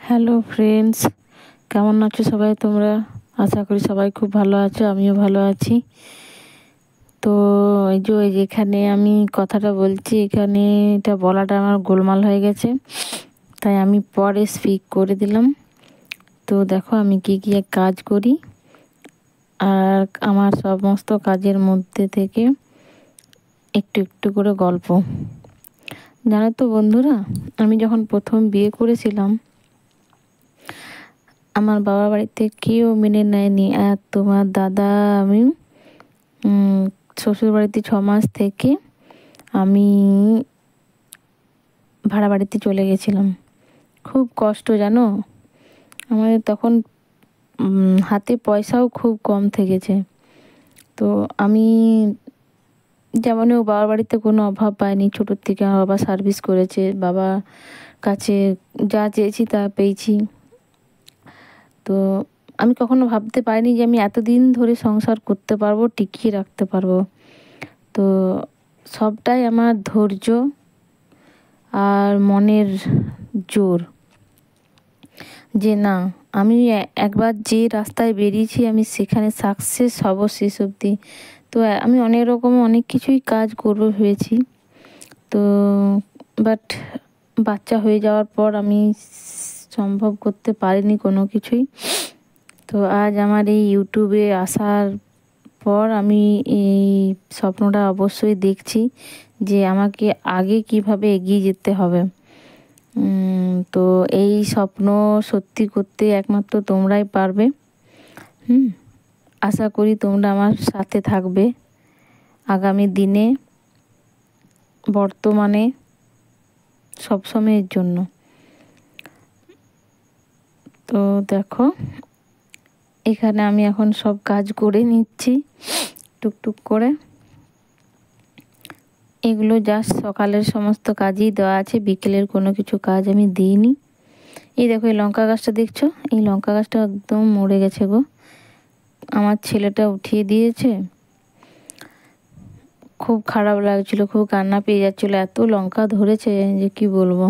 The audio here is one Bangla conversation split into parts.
হ্যালো ফ্রেন্ডস, কেমন আছো সবাই তোমরা? আশা করি সবাই খুব ভালো আছো, আমিও ভালো আছি। তো এখানে আমি কথাটা বলছি, এখানে এটা বলাটা আমার গোলমাল হয়ে গেছে, তাই আমি পরে স্পিক করে দিলাম। তো দেখো আমি কি কি কাজ করি, আর আমার সমস্ত কাজের মধ্যে থেকে একটু একটু করে গল্প। জানো তো বন্ধুরা, আমি যখন প্রথম বিয়ে করেছিলাম, আমার বাবার বাড়িতে কেউ মেনে নেয়নি। আর তোমার দাদা, আমি শ্বশুর বাড়িতে 6 মাস থেকে আমি ভাড়া বাড়িতে চলে গেছিলাম। খুব কষ্ট জানো, আমাদের তখন হাতে পয়সাও খুব কম থেকেছে। তো আমি যেমনও বাবার বাড়িতে কোনো অভাব পাইনি, ছোটোর থেকে আমার বাবা সার্ভিস করেছে, বাবার কাছে যা চেয়েছি তা পেয়েছি। তো আমি কখনো ভাবতে পারিনি যে আমি এতদিন ধরে সংসার করতে পারবো, টিকিয়ে রাখতে পারবো। তো সবটাই আমার ধৈর্য আর মনের জোর, যে না, আমি একবার যে রাস্তায় বেরিয়েছি আমি সেখানে সাকসেস হব শেষ অবধি। তো আমি অনেক কিছুই কাজ করবো ভেবেছি। তো বাট বাচ্চা হয়ে যাওয়ার পর আমি সম্ভব করতে পারিনি কোনো কিছুই। তো আজ আমার এই ইউটিউবে আসার পর আমি এই স্বপ্নটা অবশ্যই দেখছি যে আমাকে আগে কিভাবে এগিয়ে যেতে হবে। তো এই স্বপ্ন সত্যি করতে একমাত্র তোমরাই পারবে। আশা করি তোমরা আমার সাথে থাকবে আগামী দিনে, বর্তমানে, সবসময়ের জন্য। তো দেখো, এখানে আমি এখন সব কাজ করে নিচ্ছি টুকটুক করে। এগুলো জাস্ট সকালের সমস্ত কাজই দেওয়া আছে, বিকেলের কোনো কিছু কাজ আমি দিইনি। এই দেখো এই লঙ্কা গাছটা দেখছো, এই লঙ্কা গাছটা একদম মরে গেছে গো, আমার ছেলেটা উঠিয়ে দিয়েছে। খুব খারাপ লাগছিল, খুব কান্না পেয়ে যাচ্ছিলো, এত লঙ্কা ধরেছে যে কি বলবো।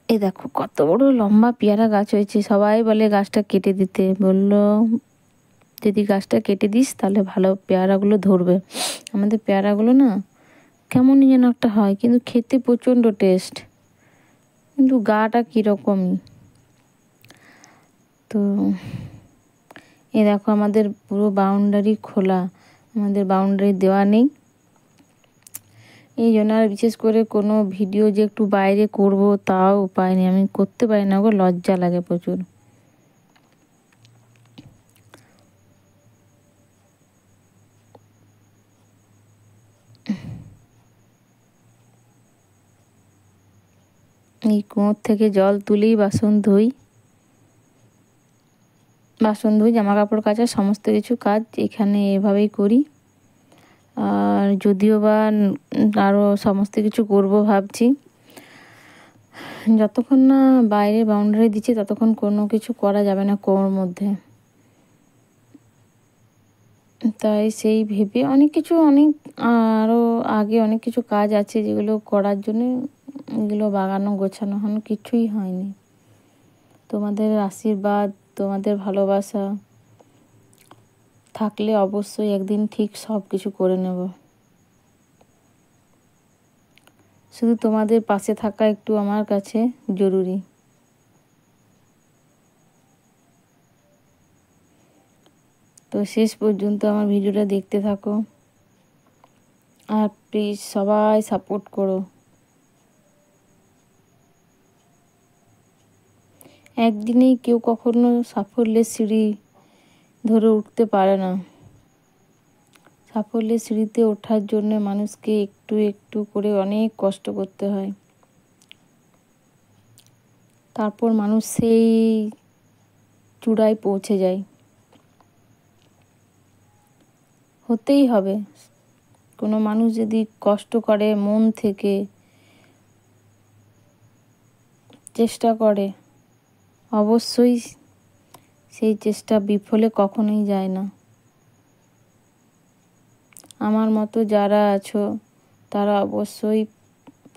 এই দেখো কত বড় লম্বা পেয়ারা গাছ হয়েছে। সবাই বলে গাছটা কেটে দিতে, বললো যদি গাছটা কেটে দিস তাহলে ভালো পেয়ারাগুলো ধরবে। আমাদের পেয়ারাগুলো না কেমনই যেন একটা হয়, কিন্তু খেতে প্রচণ্ড টেস্ট, কিন্তু গাটা কীরকমই। তো এই দেখো আমাদের পুরো বাউন্ডারি খোলা, আমাদের বাউন্ডারি দেওয়া নেই। এই জন্য আর বিশেষ করে কোনো ভিডিও যে একটু বাইরে করব তাও উপায় নেই, আমি করতে পারি না গো, লজ্জা লাগে প্রচুর। এই কুয়োর থেকে জল তুলেই বাসন ধুই, জামা কাপড় কাচা, সমস্ত কিছু কাজ এখানে এভাবেই করি। আর যদিও বা আরও সমস্ত কিছু করব ভাবছি, যতক্ষণ না বাইরে বাউন্ডারি দিচ্ছে ততক্ষণ কোনো কিছু করা যাবে না কুয়োর মধ্যে। তাই সেই ভেবে অনেক আরও আগে অনেক কিছু কাজ আছে যেগুলো করার জন্য, এগুলো বাগানো গোছানো কিছুই হয়নি। তোমাদের আশীর্বাদ, তোমাদের ভালোবাসা থাকলে অবশ্যই একদিন ঠিক সব কিছু করে নেব। শুধু তোমাদের পাশে থাকা একটু আমার কাছে জরুরি। তো শেষ পর্যন্ত আমার ভিডিওটা দেখতে থাকো, আর প্লিজ সবাই সাপোর্ট করো। একদিনেই কেউ কখনো সাফল্যের সিঁড়ি ধরে উঠতে পারে না। সাফল্যের সিঁড়িতে ওঠার জন্য মানুষকে একটু একটু করে অনেক কষ্ট করতে হয়, তারপর মানুষ সেই চূড়ায় পৌঁছে যায়। হতেই হবে, কোনো মানুষ যদি কষ্ট করে, মন থেকে চেষ্টা করে, অবশ্যই সেই চেষ্টা বিফলে কখনোই যায় না। আমার মতো যারা আছো তারা অবশ্যই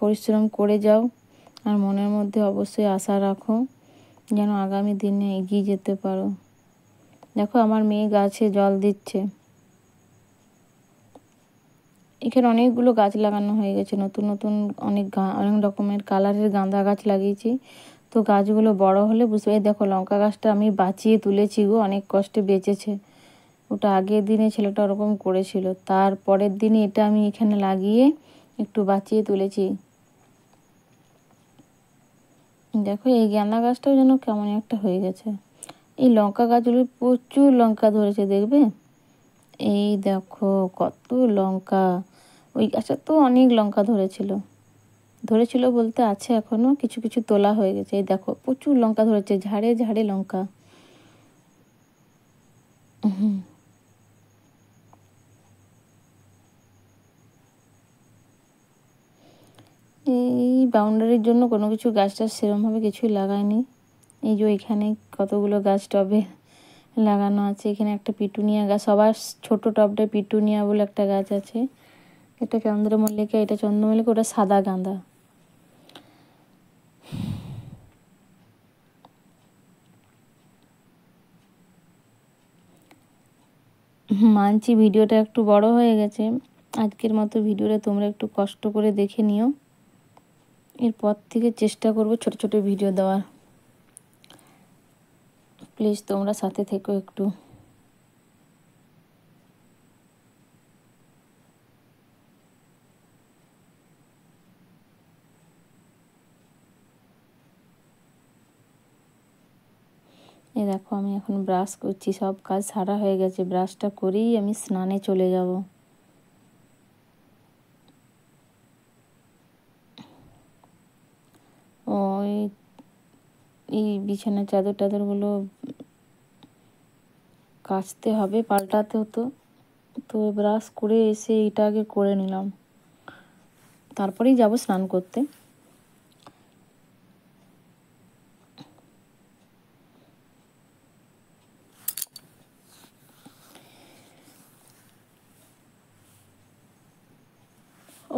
পরিশ্রম করে যাও, আর মনের মধ্যে অবশ্যই আশা রাখো যেন আগামী দিনে এগিয়ে যেতে পারো। দেখো আমার মেয়ে গাছে জল দিচ্ছে। এখানে অনেকগুলো গাছ লাগানো হয়ে গেছে, নতুন নতুন অনেক রকমের কালারের গাঁদা গাছ লাগিয়েছি। তো গাছগুলো বড় হলে বুঝতে, এই দেখো লঙ্কা গাছটা আমি বাঁচিয়ে তুলেছি গো, অনেক কষ্টে বেঁচেছে। ওটা আগের দিনে ছেলেটা ওরকম করেছিল, তারপরের দিনে এটা আমি এখানে লাগিয়ে একটু বাঁচিয়ে তুলেছি। দেখো এই গাঁদা গাছটাও যেন কেমন একটা হয়ে গেছে। এই লঙ্কা গাছগুলো প্রচুর লঙ্কা ধরেছে দেখবে, এই দেখো কত লঙ্কা। ওই গাছে তো অনেক লঙ্কা ধরেছিল, ধরেছিল বলতে আছে এখনো, কিছু কিছু তোলা হয়ে গেছে। এই দেখো প্রচুর লঙ্কা ধরেছে, ঝাড়ে ঝাড়ে লঙ্কা। হুম, এই বাউন্ডারির জন্য কোনো কিছু গাছ টাছ সেরমভাবে কিছুই লাগায়নি। এই যে এখানে কতগুলো গাছ টবে লাগানো আছে। এখানে একটা পিটুনিয়া গাছ, সবার ছোট টবটা পিটুনিয়া বলে একটা গাছ আছে। এটা চন্দ্রমল্লিকা, এটা চন্দ্রমল্লিকা, ওটা সাদা গাঁদা। মানছি ভিডিওটা একটু বড় হয়ে গেছে, আজকের মতো ভিডিওটা তোমরা একটু কষ্ট করে দেখে নিও। এরপর থেকে চেষ্টা করব ছোট ছোট ভিডিও দেওয়ার। প্লিজ তোমরা সাথে থেকো একটু। এই দেখো আমি এখন ব্রাশ করছি, সব কাজ সারা হয়ে গেছে, ব্রাশটা করেই আমি স্নানে চলে যাব। ওই এই বিছানার চাদর টাদরগুলো কাচতে হবে, পাল্টাতে হতো। তো ব্রাশ করে এসে এটা আগে করে নিলাম, তারপরেই যাব স্নান করতে।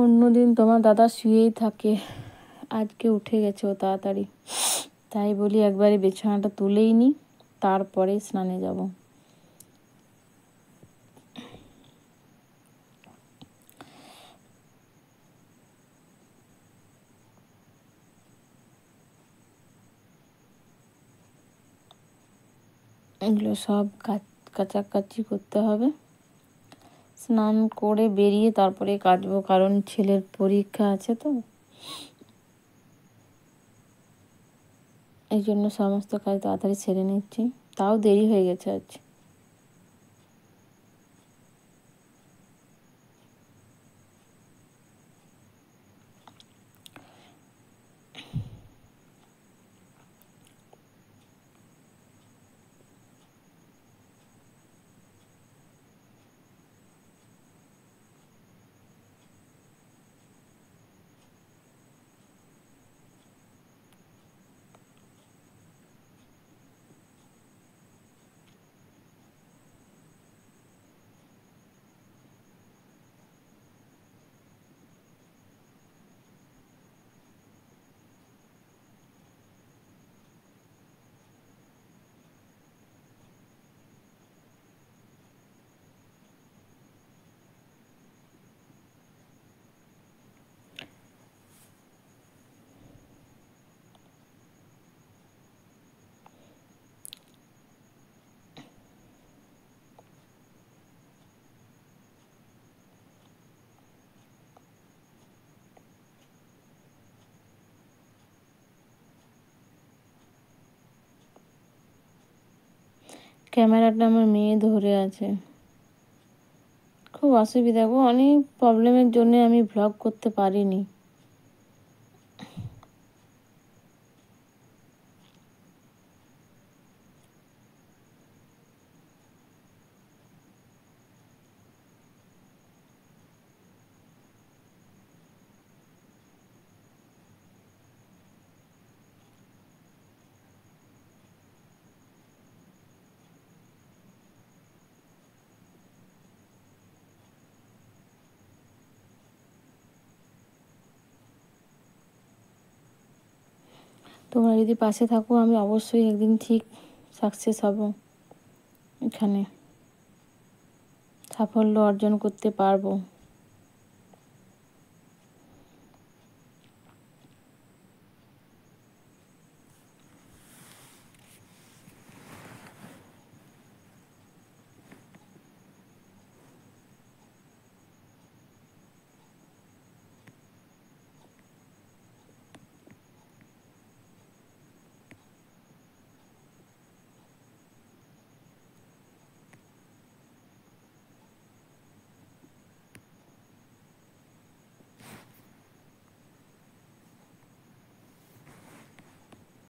অন্যদিন তোমার দাদা শুয়েই থাকে, আজকে উঠে গেছে ও তাড়াতাড়ি, তাই বলি একবারে বিছানাটা তুলেই নি, তারপরে স্নানে যাব। এগুলো সব কাচাকাচি করতে হবে, স্নান করে বেরিয়ে তারপরে কাচবো, কারণ ছেলের পরীক্ষা আছে তো, এই জন্য সমস্ত কাজ তাড়াতাড়ি সেরে নিচ্ছি। তাও দেরি হয়ে গেছে আজ। ক্যামেরাটা আমার মেয়ে ধরে আছে, খুব অসুবিধা গো, অনেক প্রবলেমের জন্য আমি ভ্লগ করতে পারিনি। তোমরা যদি পাশে থাকো আমি অবশ্যই একদিন ঠিক সাকসেস হব, এখানে সাফল্য অর্জন করতে পারবো।